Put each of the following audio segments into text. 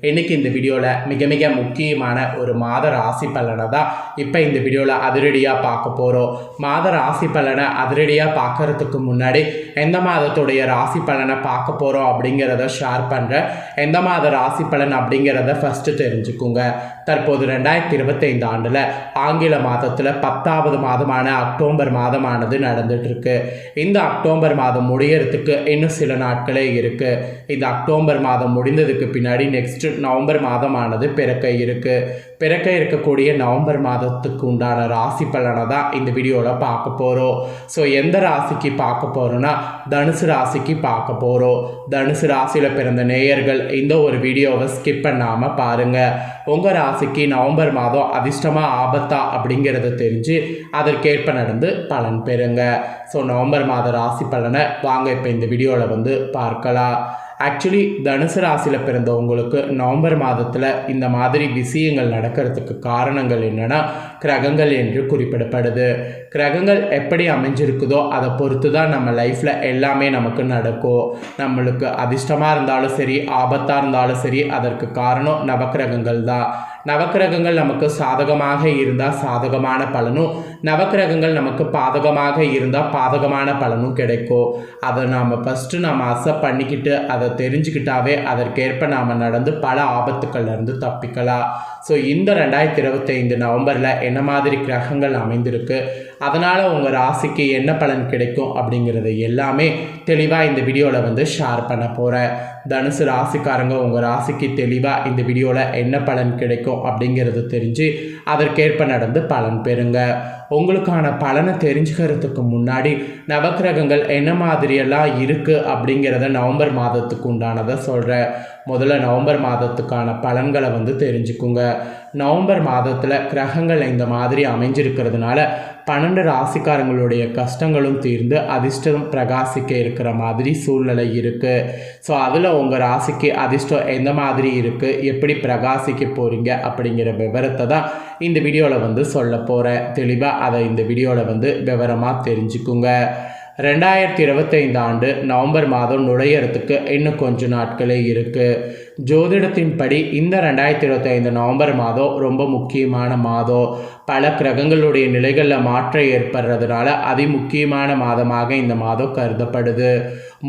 இன்றைக்கி இந்த வீடியோவில் மிக மிக முக்கியமான ஒரு மாத ராசி பலனை தான் இப்போ இந்த வீடியோவில் அதிரடியாக பார்க்க போகிறோம். மாத ராசி பலனை அதிரடியாக பார்க்குறதுக்கு முன்னாடி எந்த மாதத்துடைய ராசி பலனை பார்க்க போகிறோம் அப்படிங்கிறத ஷேர் பண்ணுறேன். எந்த மாத ராசி பலன் அப்படிங்கிறத ஃபஸ்ட்டு தெரிஞ்சுக்குங்க. தற்போது 2025 ஆண்டில் ஆங்கில மாதத்தில் 10வது மாதமான அக்டோபர் மாதமானது நடந்துகிட்ருக்கு. இந்த அக்டோபர் மாதம் முடியறதுக்கு இன்னும் சில நாட்களே இருக்குது. இந்த அக்டோபர் மாதம் முடிந்ததுக்கு பின்னாடி நெக்ஸ்ட் நவம்பர் மாதமானது பிறக்க இருக்கக்கூடிய நவம்பர் மாதத்துக்கு உண்டான ராசி பலனை தான் இந்த வீடியோவில் பார்க்க போகிறோம். ஸோ எந்த ராசிக்கு பார்க்க போகிறோன்னா தனுசு ராசிக்கு பார்க்க போகிறோம். தனுசு ராசியில் பிறந்த நேயர்கள் இந்த ஒரு வீடியோவை ஸ்கிப் பண்ணாமல் பாருங்கள். உங்கள் ராசிக்கு நவம்பர் மாதம் அதிர்ஷ்டமாக ஆபத்தா அப்படிங்கிறத தெரிஞ்சு அதற்கேற்ப நடந்து பலன் பெறுங்க. ஸோ நவம்பர் மாத ராசி பலனை வாங்க இப்போ இந்த வீடியோவில் பார்க்கலாம். ஆக்சுவலி தனுசு ராசியில் பிறந்தவங்களுக்கு நவம்பர் மாதத்தில் இந்த மாதிரி விஷயங்கள் நடக்கிறதுக்கு காரணங்கள் என்னென்னா கிரகங்கள் என்று குறிப்பிடப்படுது. கிரகங்கள் எப்படி அமைஞ்சிருக்குதோ அதை பொறுத்து தான் நம்ம லைஃப்பில் எல்லாமே நமக்கு நடக்கும். நம்மளுக்கு அதிர்ஷ்டமாக இருந்தாலும் சரி, ஆபத்தாக இருந்தாலும் சரி, அதற்கு காரணம் நவக்கிரகங்கள் தான். நவக்கிரகங்கள் நமக்கு சாதகமாக இருந்தால் சாதகமான பலனும், நவக்கிரகங்கள் நமக்கு பாதகமாக இருந்தால் பாதகமான பலனும் கிடைக்கும். அதை நாம் ஃபஸ்ட்டு நாம் அக்செப்ட் பண்ணிக்கிட்டு அதை தெரிஞ்சுக்கிட்டாவே அதற்கேற்ப நாம் நடந்து பல ஆபத்துக்கள்லேருந்து தப்பிக்கலாம். ஸோ இந்த 2025 நவம்பரில் என்ன மாதிரி கிரகங்கள் அமைந்திருக்கு, அதனால் உங்கள் ராசிக்கு என்ன பலன் கிடைக்கும் அப்படிங்கிறது எல்லாமே தெளிவாக இந்த வீடியோவில் ஷேர் பண்ண போகிறேன். தனுசு ராசிக்காரங்க உங்கள் ராசிக்கு தெளிவாக இந்த வீடியோவில் என்ன பலன் கிடைக்கும் அப்படிங்கிறது தெரிஞ்சு அதற்கேற்ப நடந்து பலன் பெறுங்க. உங்களுக்கான பலனை தெரிஞ்சுக்கிறதுக்கு முன்னாடி நவக்கிரகங்கள் என்ன மாதிரியெல்லாம் இருக்குது அப்படிங்கிறத நவம்பர் மாதத்துக்கு உண்டானதை சொல்கிறேன். முதல்ல நவம்பர் மாதத்துக்கான பலன்களை தெரிஞ்சுக்குங்க. நவம்பர் மாதத்தில் கிரகங்கள் இந்த மாதிரி அமைஞ்சிருக்கிறதுனால 12 ராசிக்காரங்களுடைய கஷ்டங்களும் தீர்ந்து அதிர்ஷ்டம் பிரகாசிக்க இருக்கிற மாதிரி சூழ்நிலை இருக்குது. ஸோ அதில் உங்கள் ராசிக்கு அதிர்ஷ்டம் எந்த மாதிரி இருக்குது, எப்படி பிரகாசிக்க போகிறீங்க அப்படிங்கிற விவரத்தை தான் இந்த வீடியோவில் சொல்ல போகிறேன். தெளிவாக அதை இந்த வீடியோவில் விவரமாக தெரிஞ்சுக்குங்க. 2025 ஆண்டு நவம்பர் மாதம் நுழையிறதுக்கு இன்னும் கொஞ்ச நாட்களே இருக்குது. ஜோதிடத்தின்படி இந்த 2025 நவம்பர் மாதம் ரொம்ப முக்கியமான மாதம். பல கிரகங்களுடைய நிலைகளில் மாற்றம் ஏற்படுறதுனால அதிமுக்கியமான மாதமாக இந்த மாதம் கருதப்படுது.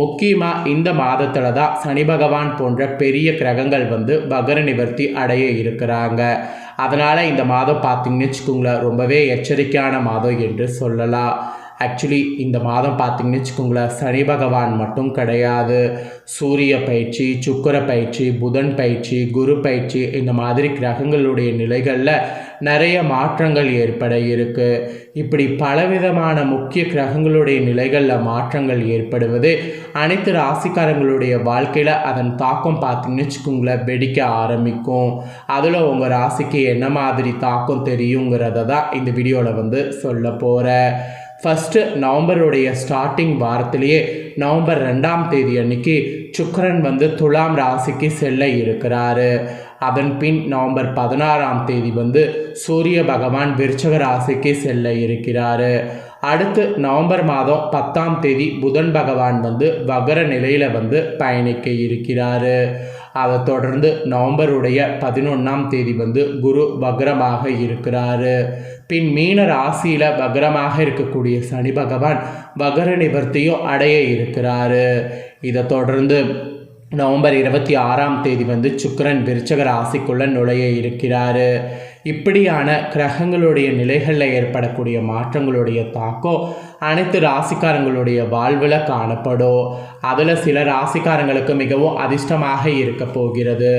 முக்கியமாக இந்த மாதத்தில் தான் சனி பகவான் போன்ற பெரிய கிரகங்கள் வக்ர நிவர்த்தி அடைய இருக்கிறாங்க. அதனால் இந்த மாதம் பார்த்திங்கன்னு வச்சுக்கோங்களேன், ரொம்பவே எச்சரிக்கையான மாதம் என்று சொல்லலாம். ஆக்சுவலி இந்த மாதம் பார்த்திங்கன்னு வச்சுக்கோங்களேன், சனி பகவான் மட்டும் கிடையாது, சூரிய பயிற்சி, சுக்கிர பயிற்சி, புதன் பயிற்சி, குரு பயிற்சி, இந்த மாதிரி கிரகங்களுடைய நிலைகளில் நிறைய மாற்றங்கள் ஏற்பட இருக்குது. இப்படி பலவிதமான முக்கிய கிரகங்களுடைய நிலைகளில் மாற்றங்கள் ஏற்படுவது அனைத்து ராசிக்காரங்களுடைய வாழ்க்கையில் அதன் தாக்கம் பார்த்திங்கன்னு வச்சுக்கோங்களேன் வெடிக்க ஆரம்பிக்கும். அதில் உங்கள் ராசிக்கு என்ன மாதிரி தாக்கம் தெரியுங்கிறத தான் இந்த வீடியோவில் சொல்ல போகிறேன். ஃபஸ்ட்டு நவம்பருடைய ஸ்டார்டிங் வாரத்திலேயே நவம்பர் 2ஆம் தேதி அன்னைக்கு சுக்கிரன் துலாம் ராசிக்கு செல்ல இருக்கிறாரு. அதன் பின் நவம்பர் 16ஆம் தேதி சூரிய பகவான் விருச்சக ராசிக்கு செல்ல இருக்கிறாரு. அடுத்து நவம்பர் மாதம் 10ஆம் தேதி புதன் பகவான் வக்ர நிலையில் பயணிக்க இருக்கிறாரு. அதை தொடர்ந்து நவம்பருடைய 11ஆம் தேதி குரு வக்ரமாக இருக்கிறாரு. பின் மீன ராசியில் வக்ரமாக இருக்கக்கூடிய சனி பகவான் வக்ர நிவர்த்தியும் அடைய இருக்கிறாரு. இதை தொடர்ந்து நவம்பர் 26ஆம் தேதி சுக்கிரன் விருச்சக ராசிக்குள்ள நுழைய இருக்கிறாரு. இப்படியான கிரகங்களுடைய நிலைகளில் ஏற்படக்கூடிய மாற்றங்களுடைய தாக்கம் அனைத்து ராசிக்காரங்களுடைய வாழ்வில் காணப்படும். அதில் சில ராசிக்காரங்களுக்கு மிகவும் அதிர்ஷ்டமாக இருக்க போகிறது.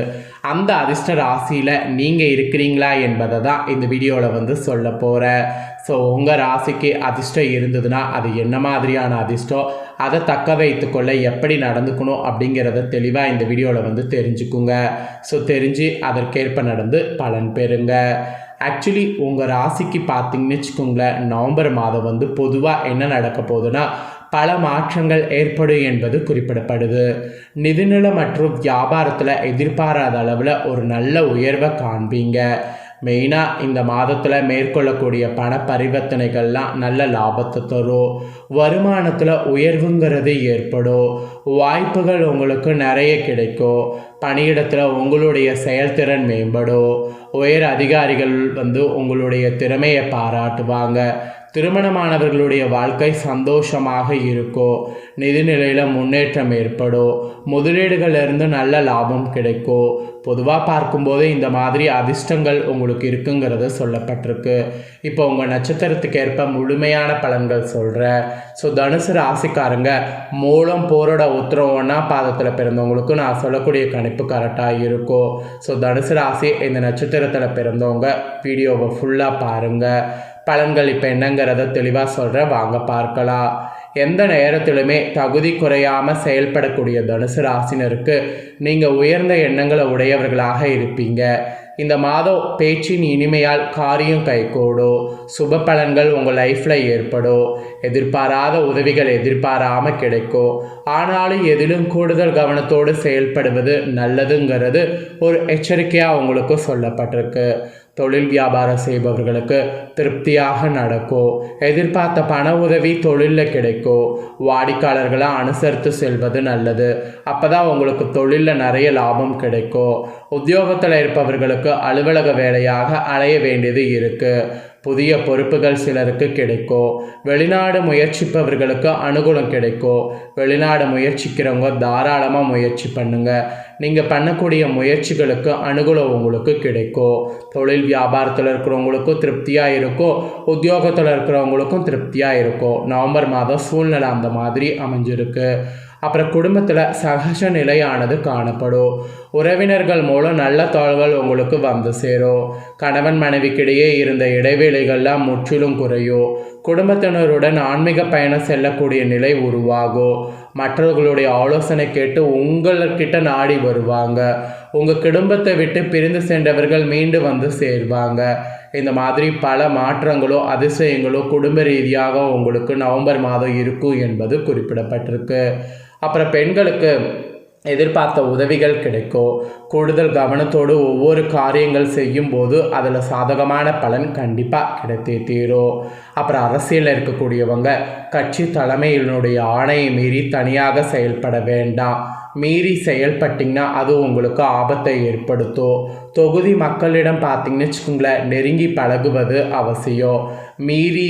அந்த அதிர்ஷ்ட ராசியில் நீங்கள் இருக்கிறீங்களா என்பதை தான் இந்த வீடியோவில் சொல்ல போகிறேன். ஸோ உங்கள் ராசிக்கு அதிர்ஷ்டம் இருந்ததுன்னா அது என்ன மாதிரியான அதிர்ஷ்டம், அதை தக்க வைத்துக்கொள்ள எப்படி நடந்துக்கணும் அப்படிங்கிறத தெளிவாக இந்த வீடியோவில் தெரிஞ்சுக்குங்க. ஸோ தெரிஞ்சு அதற்கேற்ப நடந்து பலன் பெறுங்க. ஆக்சுவலி உங்கள் ராசிக்கு பார்த்திங்கன்னு வச்சுக்கோங்களேன், நவம்பர் மாதம் பொதுவாக என்ன நடக்க போகுதுன்னா பல மாற்றங்கள் ஏற்படும் என்பது குறிப்பிடப்படுது. நிதிநிலை மற்றும் வியாபாரத்தில் எதிர்பாராத அளவில் ஒரு நல்ல உயர்வை காண்பீங்க. மெயினாக இந்த மாதத்தில் மேற்கொள்ளக்கூடிய பண பரிவர்த்தனைகள்லாம் நல்ல லாபத்தை தரும். வருமானத்தில் உயர்வுங்கிறது ஏற்படும். வாய்ப்புகள் உங்களுக்கு நிறைய கிடைக்கும். பணியிடத்தில் உங்களுடைய செயல்திறன் மேம்படும். உயர் அதிகாரிகள் உங்களுடைய திறமையை பாராட்டுவாங்க. திருமணமானவர்களுடைய வாழ்க்கை சந்தோஷமாக இருக்கும். நிதிநிலையில் முன்னேற்றம் ஏற்படும். முதலீடுகளிலிருந்து நல்ல லாபம் கிடைக்கும். பொதுவாக பார்க்கும்போது இந்த மாதிரி அதிர்ஷ்டங்கள் உங்களுக்கு இருக்குங்கிறது சொல்லப்பட்டிருக்கு. இப்போ உங்கள் நட்சத்திரத்துக்கு ஏற்ப முழுமையான பலன்கள் சொல்கிறேன். ஸோ தனுசு ராசிக்காரங்க மூலம் போரோட உத்திரம் 1ஆம் பாதத்தில் பிறந்தவங்களுக்கு நான் சொல்லக்கூடிய கணிப்பு கரெக்டாக இருக்கும். ஸோ தனுசு ராசி இந்த நட்சத்திரத்தில் பிறந்தவங்க வீடியோவை ஃபுல்லாக பாருங்கள். பலன்கள் இப்போ என்னங்கிறத தெளிவாக சொல்கிறேன், வாங்க பார்க்கலாம். எந்த நேரத்திலுமே தகுதி குறையாமல் செயல்படக்கூடிய தனுசு ராசினருக்கு நீங்கள் உயர்ந்த எண்ணங்களை உடையவர்களாக இருப்பீங்க. இந்த மாதம் பேச்சின் இனிமையால் காரியம் கைகூடும். சுப பலன்கள் உங்கள் லைஃப்பில் ஏற்படும். எதிர்பாராத உதவிகள் எதிர்பாராமல் கிடைக்கும். ஆனாலும் எதிலும் கூடுதல் கவனத்தோடு செயல்படுவது நல்லதுங்கிறது ஒரு எச்சரிக்கையாக உங்களுக்கு சொல்லப்பட்டிருக்கு. தொழில் வியாபாரம் செய்பவர்களுக்கு திருப்தியாக நடக்கும். எதிர்பார்த்த பண உதவி தொழிலில் கிடைக்கும். வாடிக்கையாளர்களை அனுசரித்து செல்வது நல்லது. அப்போ தான் உங்களுக்கு தொழிலில் நிறைய லாபம் கிடைக்கும். உத்தியோகத்தில் இருப்பவர்களுக்கு அலுவலக வேலையாக அலைய வேண்டியது இருக்குது. புதிய பொறுப்புகள் சிலருக்கு கிடைக்கும். வெளிநாடு முயற்சிப்பவர்களுக்கு அனுகூலம் கிடைக்கும். வெளிநாடு முயற்சிக்கிறவங்க தாராளமாக முயற்சி பண்ணுங்கள். நீங்கள் பண்ணக்கூடிய முயற்சிகளுக்கு அனுகூலம் உங்களுக்கு கிடைக்கும். தொழில் வியாபாரத்தில் இருக்கிறவங்களுக்கும் திருப்தியாக இருக்கும். உத்தியோகத்தில் இருக்கிறவங்களுக்கும் திருப்தியாக இருக்கும். நவம்பர் மாதம் சூழ்நிலை அந்த மாதிரி அமைஞ்சிருக்கு. அப்புறம் குடும்பத்தில் சகஜ நிலையானது காணப்படும். உறவினர்கள் மூலம் நல்ல தகவல்கள் உங்களுக்கு வந்து சேரும். கணவன் மனைவிக்கிடையே இருந்த இடைவேளைகள்லாம் முற்றிலும் குறையும். குடும்பத்தினருடன் ஆன்மீக பயணம் செல்லக்கூடிய நிலை உருவாகும். மற்றவர்களுடைய ஆலோசனை கேட்டு உங்கள்கிட்ட நாடி வருவாங்க. உங்கள் குடும்பத்தை விட்டு பிரிந்து சென்றவர்கள் மீண்டு வந்து சேர்வாங்க. இந்த மாதிரி பல மாற்றங்களோ அதிசயங்களோ குடும்ப ரீதியாக உங்களுக்கு நவம்பர் மாதம் இருக்கும் என்பது குறிப்பிடப்பட்டிருக்கு. அப்புறம் பெண்களுக்கு எதிர்பார்த்த உதவிகள் கிடைக்கும். கூடுதல் கவனத்தோடு ஒவ்வொரு காரியங்கள் செய்யும் போது அதில் சாதகமான பலன் கண்டிப்பாக கிடைத்தே தீரும். அப்புறம் அரசியலில் இருக்கக்கூடியவங்க கட்சி தலைமையினுடைய ஆணையை மீறி தனியாக செயல்பட வேண்டாம். மீறி செயல்பட்டிங்கன்னா அது உங்களுக்கு ஆபத்தை ஏற்படுத்தும். தொகுதி மக்களிடம் பார்த்திங்கன்னு வச்சுக்கோங்களேன், நெருங்கி பழகுவது அவசியம். மீறி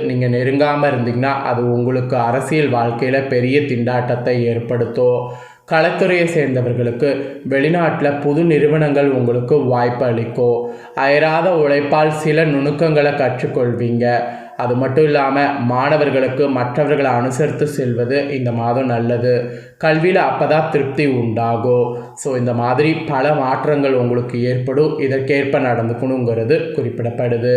நீங்கள் நெருங்காமல் இருந்தீங்கன்னா அது உங்களுக்கு அரசியல் வாழ்க்கையில் பெரிய திண்டாட்டத்தை ஏற்படுத்தும். கலைத்துறையை சேர்ந்தவர்களுக்கு வெளிநாட்டில் புது நிறுவனங்கள் உங்களுக்கு வாய்ப்பு அளிக்கும். அயராத உழைப்பால் சில நுணுக்கங்களை கற்றுக்கொள்வீங்க. அது மட்டும் இல்லாமல் மாணவர்களுக்கு மற்றவர்களை அனுசரித்து செல்வது இந்த மாதம் நல்லது. கல்வியில் அப்போ தான் திருப்தி உண்டாகும். ஸோ இந்த மாதிரி பல மாற்றங்கள் உங்களுக்கு ஏற்படும். இதற்கேற்ப நடந்துக்கணுங்கிறது குறிப்பிடப்படுது.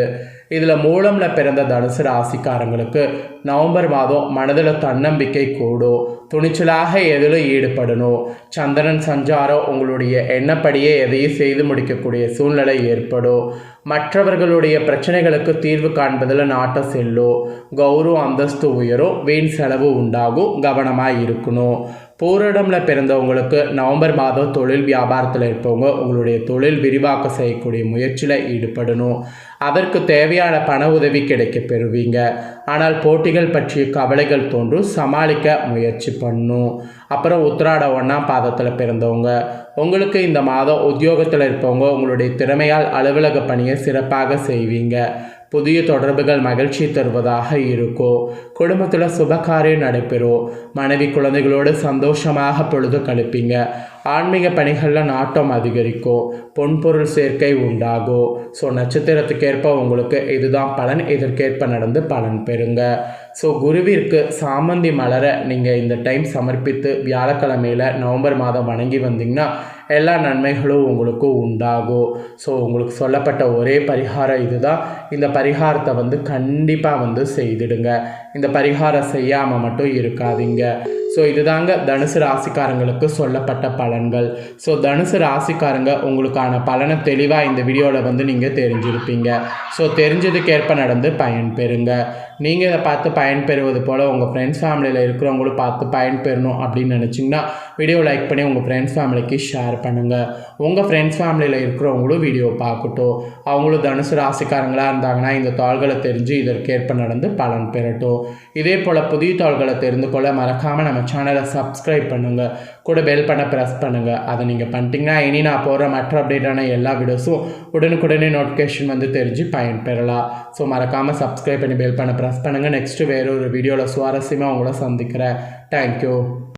இதில் மூலமில் பிறந்த தனுசு ராசிக்காரங்களுக்கு நவம்பர் மாதம் மனதில் தன்னம்பிக்கை கூடும். துணிச்சலாக எதிலும் ஈடுபடணும். சந்திரன் சஞ்சாரம் உங்களுடைய எண்ணப்படியே எதையும் செய்து முடிக்கக்கூடிய சூழ்நிலை ஏற்படும். மற்றவர்களுடைய பிரச்சனைகளுக்கு தீர்வு காண்பதில் நாட்டம் செல்லும். கௌரவ அந்தஸ்து உயரும். வீண் செலவு உண்டாகும். கவனமாக இருக்கணும். பூரடமில் பிறந்தவங்களுக்கு நவம்பர் மாதம் தொழில் வியாபாரத்தில் இருப்பவங்க உங்களுடைய தொழில் விரிவாக்கம் செய்யக்கூடிய முயற்சியில் ஈடுபடணும். அதற்கு தேவையான பண உதவி கிடைக்க பெறுவீங்க. ஆனால் போட்டிகள் பற்றிய கவலைகள் தோன்றும். சமாளிக்க முயற்சி பண்ணும். அப்புறம் உத்திராட 1ஆம் பாதத்தில் பிறந்தவங்க உங்களுக்கு இந்த மாதம் உத்தியோகத்தில் இருப்பவங்க உங்களுடைய திறமையால் அலுவலக பணியை சிறப்பாக செய்வீங்க. புதிய தொடர்புகள் மகிழ்ச்சி தருவதாக இருக்கும். குடும்பத்தில் சுபகாரியம் நடைபெறும். மனைவி குழந்தைகளோடு சந்தோஷமாக பொழுது கழிப்பீங்க. ஆன்மீக பணிகளில் நாட்டம் அதிகரிக்கும். பொன்பொருள் சேர்க்கை உண்டாகும். ஸோ நட்சத்திரத்துக்கேற்ப உங்களுக்கு இதுதான் பலன். இதற்கேற்ப நடந்து பலன் பெறுங்க. ஸோ குருவிற்கு சாமந்தி மலரை நீங்கள் இந்த டைம் சமர்ப்பித்து வியாழக்கிழமையில் நவம்பர் மாதம் வணங்கி வந்தீங்கன்னா எல்லா நன்மைகளும் உங்களுக்கு உண்டாகும். ஸோ உங்களுக்கு சொல்லப்பட்ட ஒரே பரிகாரம் இதுதான். இந்த பரிகாரத்தை கண்டிப்பாக செய்திடுங்க. இந்த பரிகாரம் செய்யாமல் மட்டும் இருக்காதீங்க. ஸோ இதுதாங்க தனுசு ராசிக்காரங்களுக்கு சொல்லப்பட்ட பலன்கள். ஸோ தனுசு ராசிக்காரங்க உங்களுக்கான பலனை தெளிவாக இந்த வீடியோவில் வந்து நீங்கள் தெரிஞ்சிருப்பீங்க. ஸோ தெரிஞ்சதுக்கேற்ப நடந்து பயன்பெறுங்க. நீங்கள் இதை பார்த்து பயன்பெறுவது போல் உங்கள் ஃப்ரெண்ட்ஸ் ஃபேமிலியில் இருக்கிறவங்களும் பார்த்து பயன்பெறணும் அப்படின்னு நினச்சிங்கன்னா வீடியோ லைக் பண்ணி உங்கள் ஃப்ரெண்ட்ஸ் ஃபேமிலிக்கு ஷேர் பண்ணுங்கள். உங்கள் ஃப்ரெண்ட்ஸ் ஃபேமிலியில் இருக்கிறவங்களும் வீடியோ பார்க்கட்டும். அவங்களும் தனுசு ராசிக்காரங்களாக இருந்தாங்கன்னா இந்த தாள்களை தெரிஞ்சு இதற்கேற்ப நடந்து பலன் பெறட்டும். இதே போல் புதிய தாள்களை தெரிந்து கொள்ள மறக்காமல் நம்ம சேனலை சப்ஸ்கிரைப் பண்ணுங்கள். கூட பெல் பண்ண ப்ரெஸ் பண்ணுங்கள். அதை நீங்கள் பண்ணிட்டீங்கன்னா இனி நான் போகிற மற்ற அப்டேட்டான எல்லா வீடியோஸும் உடனுக்குடனே நோட்டிஃபிகேஷன் வந்து தெரிஞ்சு பயன்பெறலாம். ஸோ மறக்காமல் சப்ஸ்கிரைப் பண்ணி பெல் பண்ண ப்ரெஸ் பண்ணுங்கள். நெக்ஸ்ட்டு வேறு ஒரு வீடியோவில் சுவாரஸ்யமாக உங்களை சந்திக்கிறேன். தேங்க்யூ.